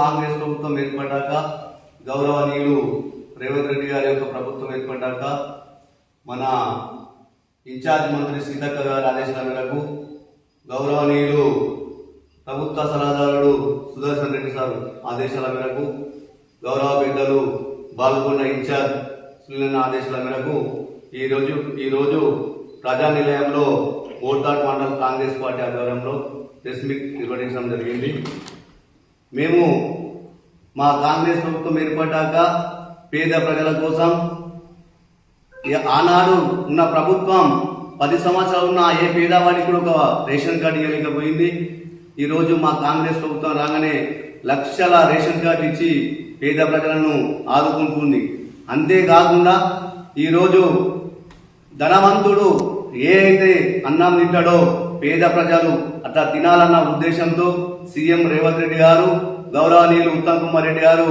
కాంగ్రెస్ ప్రభుత్వం ఏర్పడ్డాక గౌరవనీయులు రేవంత్ రెడ్డి గారి యొక్క ప్రభుత్వం ఏర్పడ్డాక మన ఇన్ఛార్జ్ మంత్రి సీతక్క గారి ఆదేశాల మేరకు గౌరవనీయులు ప్రభుత్వ సలహాదారుడు సుదర్శన్ రెడ్డి సార్ ఆదేశాల మేరకు గౌరవ పెద్దలు బాల్కొండ ఇన్ఛార్జ్ సునీలన్న ఆదేశాల మేరకు ఈరోజు ప్రజానిలయంలో ఓర్తాడ్ మండల కాంగ్రెస్ పార్టీ ఆధ్వర్యంలో ప్రెస్ మీట్ నిర్వహించడం జరిగింది. మేము మా కాంగ్రెస్ ప్రభుత్వం ఏర్పడ్డాక పేద ప్రజల కోసం ఆనాడు ఉన్న ప్రభుత్వం 10 సంవత్సరాలు ఉన్న ఏ పేదవాడికి కూడా ఒక రేషన్ కార్డు ఇవ్వలేకపోయింది. ఈరోజు మా కాంగ్రెస్ ప్రభుత్వం రాగానే లక్షల రేషన్ కార్డు ఇచ్చి పేద ప్రజలను ఆదుకుంటుంది. అంతేకాకుండా ఈరోజు ధనవంతుడు ఏ అయితే అన్నం తింటాడో పేద ప్రజలు అట్లా తినాలన్న ఉద్దేశంతో సీఎం రేవంత్ రెడ్డి గారు గౌరవనీయులు ఉత్తమ్ కుమార్ రెడ్డి గారు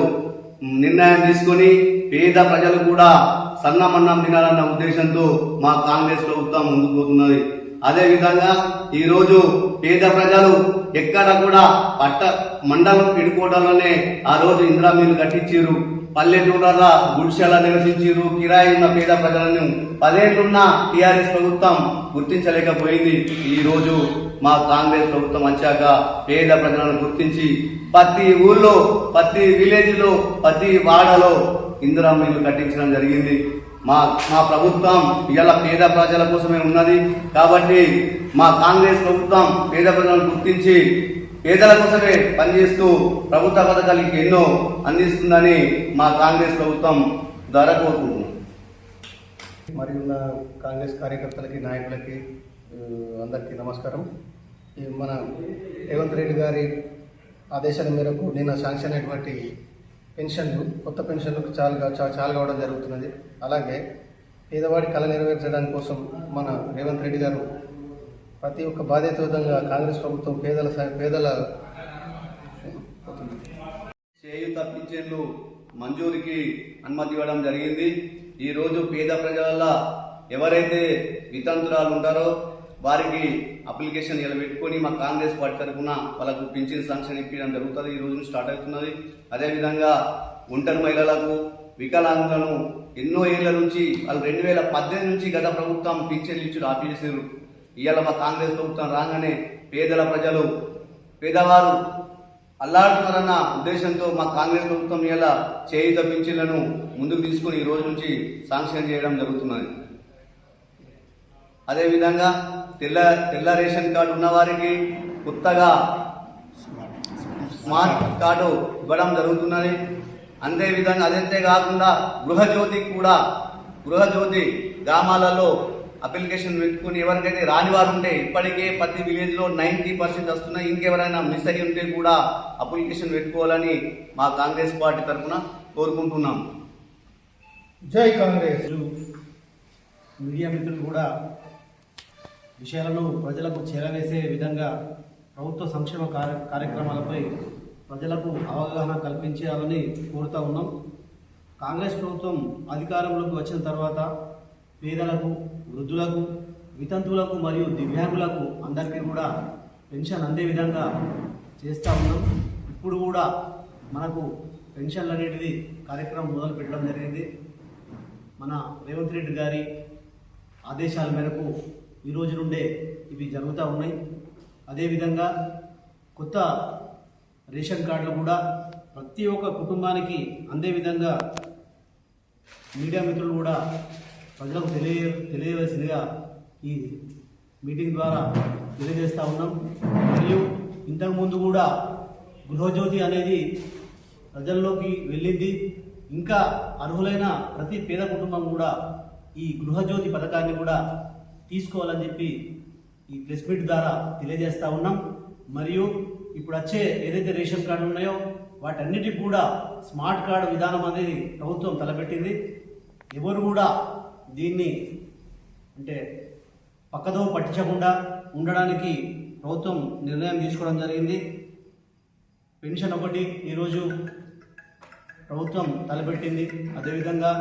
నిర్ణయం తీసుకుని పేద ప్రజలు కూడా సన్నమన్నం తినాలన్న ఉద్దేశంతో మా కాంగ్రెస్ ప్రభుత్వం ముందుకు పోతున్నది. అదేవిధంగా ఈరోజు పేద ప్రజలు ఎక్కడ కూడా మండలం పిడుకోవడంలోనే ఆ రోజు ఇందిరా మిల్లు కట్టించారు. పల్లెటూళ్ళ గుడిసెల నివసించారు. కిరాయి ఉన్న పేద ప్రజలను 10 ఏళ్లున్న టీఆర్ఎస్ ప్రభుత్వం గుర్తించలేకపోయింది. ఈ రోజు మా కాంగ్రెస్ ప్రభుత్వం వచ్చాక పేద ప్రజలను గుర్తించి ప్రతి ఊళ్ళో, ప్రతి విలేజ్ లో, ప్రతి వాడలో ఇందిరా మిల్లు కట్టించడం జరిగింది. మా ప్రభుత్వం ఇవాళ పేద ప్రజల కోసమే ఉన్నది. కాబట్టి మా కాంగ్రెస్ ప్రభుత్వం పేద ప్రజలను గుర్తించి పేదల కోసమే పనిచేస్తూ ప్రభుత్వ పథకాలు ఎన్నో అందిస్తుందని మా కాంగ్రెస్ ప్రభుత్వం ద్వారా కోరుకుంటున్నాం. మరియు ఉన్న కాంగ్రెస్ కార్యకర్తలకి, నాయకులకి అందరికీ నమస్కారం. మన రేవంత్ రెడ్డి గారి ఆదేశాల మేరకు నిన్న శాంక్షన్ అయినటువంటి పెన్షన్లు, కొత్త పెన్షన్లకు చాలా కావడం జరుగుతున్నది. అలాగే పేదవాడి కళ నెరవేర్చడానికి కోసం మన రేవంత్ రెడ్డి గారు ప్రతి ఒక్క బాధ్యతాయుతంగా కాంగ్రెస్ ప్రభుత్వం పేదల చేయూత పింఛన్లు మంజూరికి అనుమతి ఇవ్వడం జరిగింది. ఈ రోజు పేద ప్రజల ఎవరైతే వితంతురాలు ఉంటారో వారికి అప్లికేషన్ ఇలా పెట్టుకుని మా కాంగ్రెస్ పార్టీ తరఫున వాళ్ళకు పింఛన్ శాంక్షన్ ఇప్పించడం జరుగుతుంది. ఈ రోజు స్టార్ట్ అవుతున్నది. అదేవిధంగా ఒంటరి మహిళలకు, వికలాంగులను ఎన్నో ఏళ్ల నుంచి వాళ్ళు 2018 నుంచి గత ప్రభుత్వం పింఛన్లు ఇచ్చి ఆపేసారు. ఇవాళ మా కాంగ్రెస్ ప్రభుత్వం రాగానే పేదవారు అల్లాడుతున్నారన్న ఉద్దేశంతో మా కాంగ్రెస్ ప్రభుత్వం ఇవాళ చేయూత పింఛన్లను ముందుకు తీసుకుని ఈ రోజు నుంచి శాంక్షన్ చేయడం జరుగుతున్నది. అదేవిధంగా తెల్ల రేషన్ కార్డు ఉన్న వారికి కొత్తగా స్మార్ట్ కార్డు ఇవ్వడం జరుగుతున్నది. అదంతే కాకుండా గృహజ్యోతి గ్రామాలలో అప్లికేషన్ పెట్టుకుని ఎవరికైతే రాని వారు ఉంటే ఇప్పటికే ప్రతి విలేజ్ లో 90% వస్తున్నాయి. ఇంకెవరైనా మిస్ అయ్యి ఉంటే కూడా అప్లికేషన్ పెట్టుకోవాలని మా కాంగ్రెస్ పార్టీ తరఫున కోరుకుంటున్నాం. జై కాంగ్రెస్. మీడియా మిత్రులు కూడా విషయాలను ప్రజలకు చేరవేసే విధంగా ప్రభుత్వ సంక్షేమ కార్యక్రమాలపై ప్రజలకు అవగాహన కల్పించాలని కోరుతూ ఉన్నాం. కాంగ్రెస్ ప్రభుత్వం అధికారంలోకి వచ్చిన తర్వాత పేదలకు, వృద్ధులకు, వితంతువులకు మరియు దివ్యాంగులకు అందరికీ కూడా పెన్షన్ అందే విధంగా చేస్తూ ఉన్నాం. ఇప్పుడు కూడా మనకు పెన్షన్లు అనేటిది కార్యక్రమం మొదలు పెట్టడం జరిగింది. మన రేవంత్ రెడ్డి గారి ఆదేశాల మేరకు ఈ రోజు నుండే ఇవి జరుగుతూ ఉన్నాయి. అదేవిధంగా కొత్త రేషన్ కార్డులు కూడా ప్రతి ఒక్క కుటుంబానికి అందే విధంగా మీడియా మిత్రులు కూడా ప్రజలకు తెలియవలసిందిగా ఈ మీటింగ్ ద్వారా తెలియజేస్తూ ఉన్నాం. మరియు ఇంతకుముందు కూడా గృహజ్యోతి అనేది ప్రజల్లోకి వెళ్ళింది. ఇంకా అర్హులైన ప్రతి పేద కుటుంబం కూడా ఈ గృహజ్యోతి పథకాన్ని కూడా తీసుకోవాలని చెప్పి ఈ ప్రెస్ మీట్ ద్వారా తెలియజేస్తూ ఉన్నాం. మరియు ఇప్పుడు వచ్చే ఏదైతే రేషన్ కార్డులు ఉన్నాయో వాటన్నిటికి కూడా స్మార్ట్ కార్డు విధానం అనేది ప్రభుత్వం తలపెట్టింది. ఎవరు కూడా దీన్ని పక్కదో పట్టించకుండా ఉండడానికి ప్రభుత్వం నిర్ణయం తీసుకోవడం జరిగింది. పెన్షన్ ఒకటి ఈరోజు ప్రభుత్వం తలపెట్టింది. అదేవిధంగా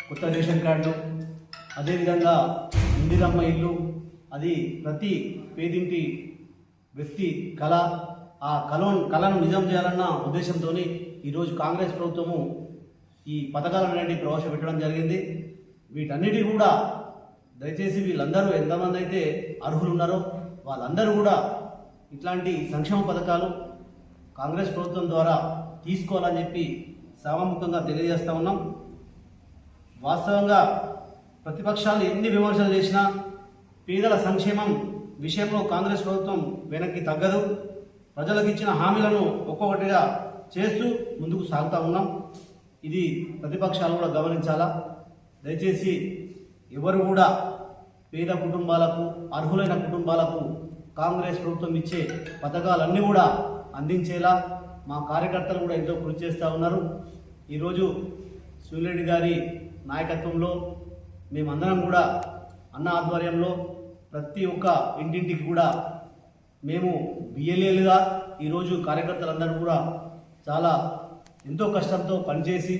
కొత్త రేషన్ కార్డు, అదేవిధంగా ఇందిరమ్మ ఇల్లు, అది ప్రతి పేదింటి వ్యక్తి కళ. ఆ కళను నిజం చేయాలన్న ఉద్దేశంతో ఈరోజు కాంగ్రెస్ ప్రభుత్వము ఈ పథకాలన్నింటినీ ప్రవేశపెట్టడం జరిగింది. వీటన్నిటి కూడా దయచేసి వీళ్ళందరూ ఎంతమంది అయితే అర్హులు ఉన్నారో వాళ్ళందరూ కూడా ఇట్లాంటి సంక్షేమ పథకాలు కాంగ్రెస్ ప్రభుత్వం ద్వారా తీసుకోవాలని చెప్పి సభాముఖంగా తెలియజేస్తా ఉన్నాం. వాస్తవంగా ప్రతిపక్షాలు ఎన్ని విమర్శలు చేసినా పేదల సంక్షేమం విషయంలో కాంగ్రెస్ ప్రభుత్వం వెనక్కి తగ్గదు. ప్రజలకు ఇచ్చిన హామీలను ఒక్కొక్కటిగా చేస్తూ ముందుకు సాగుతూ ఉన్నాం. ఇది ప్రతిపక్షాలు కూడా గమనించాలా. దయచేసి ఎవరు కూడా పేద కుటుంబాలకు, అర్హులైన కుటుంబాలకు కాంగ్రెస్ ప్రభుత్వం ఇచ్చే పథకాలన్నీ కూడా అందించేలా మా కార్యకర్తలు కూడా ఎంతో కృషి చేస్తూ ఉన్నారు. ఈరోజు సూర్యరెడ్డి గారి నాయకత్వంలో మేమందరం కూడా అన్న ఆధ్వర్యంలో ప్రతి ఒక్క ఇంటింటికి కూడా మేము బిఎల్ఏలుగా ఈరోజు కార్యకర్తలందరూ కూడా చాలా ఎంతో కష్టంతో పనిచేసి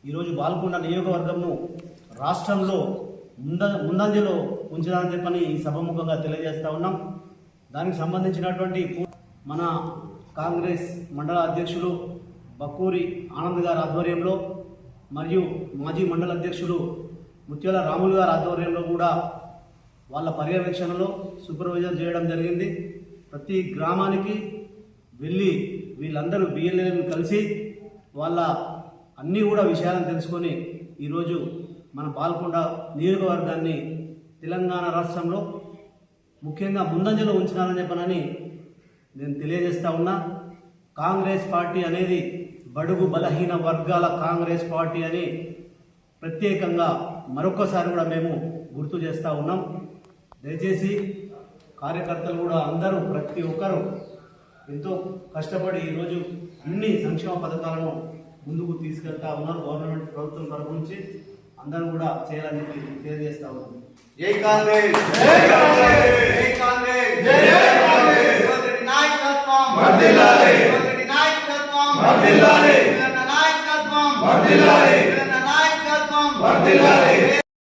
ఈరోజు బాల్కొండ నియోజకవర్గంను రాష్ట్రంలో ముందంజలో ఉంచాలని చెప్పని ఈ సభముఖంగా తెలియజేస్తా ఉన్నాం. దానికి సంబంధించినటువంటి మన కాంగ్రెస్ మండల అధ్యక్షులు బక్కూరి ఆనంద్ గారి ఆధ్వర్యంలో మరియు మాజీ మండల అధ్యక్షులు ముత్యాల రాములు గారి ఆధ్వర్యంలో కూడా వాళ్ళ పర్యవేక్షణలో సూపర్వైజర్ చేయడం జరిగింది. ప్రతి గ్రామానికి వెళ్ళి వీళ్ళందరూ బిఎల్ఏలను కలిసి వాళ్ళ అన్నీ కూడా విషయాలను తెలుసుకొని ఈరోజు మన బాల్కొండ నియోజకవర్గాన్ని తెలంగాణ రాష్ట్రంలో ముఖ్యంగా ముందంజలో ఉంచినారని చెప్పనని నేను తెలియజేస్తా ఉన్నా. కాంగ్రెస్ పార్టీ అనేది బడుగు బలహీన వర్గాల కాంగ్రెస్ పార్టీ అని ప్రత్యేకంగా మరొకసారి కూడా మేము గుర్తు చేస్తూ ఉన్నాం. దయచేసి కార్యకర్తలు కూడా అందరూ ప్రతి ఒక్కరూ ఎంతో కష్టపడి ఈరోజు అన్ని సంక్షేమ పథకాలను ముందుకు తీసుకెళ్తా ఉన్నారు. గవర్నమెంట్ ప్రభుత్వం తరఫు నుంచి అందరూ కూడా చేయాలని చెప్పి తెలియజేస్తా ఉన్నాం. జై కాంగ్రెస్, జై కాంగ్రెస్, జై కాంగ్రెస్, జై కాంగ్రెస్. నాయకత్వం వర్ధిల్లాలి, నాయకత్వం వర్ధిల్లాలి, నాయకత్వం వర్ధిల్లాలి.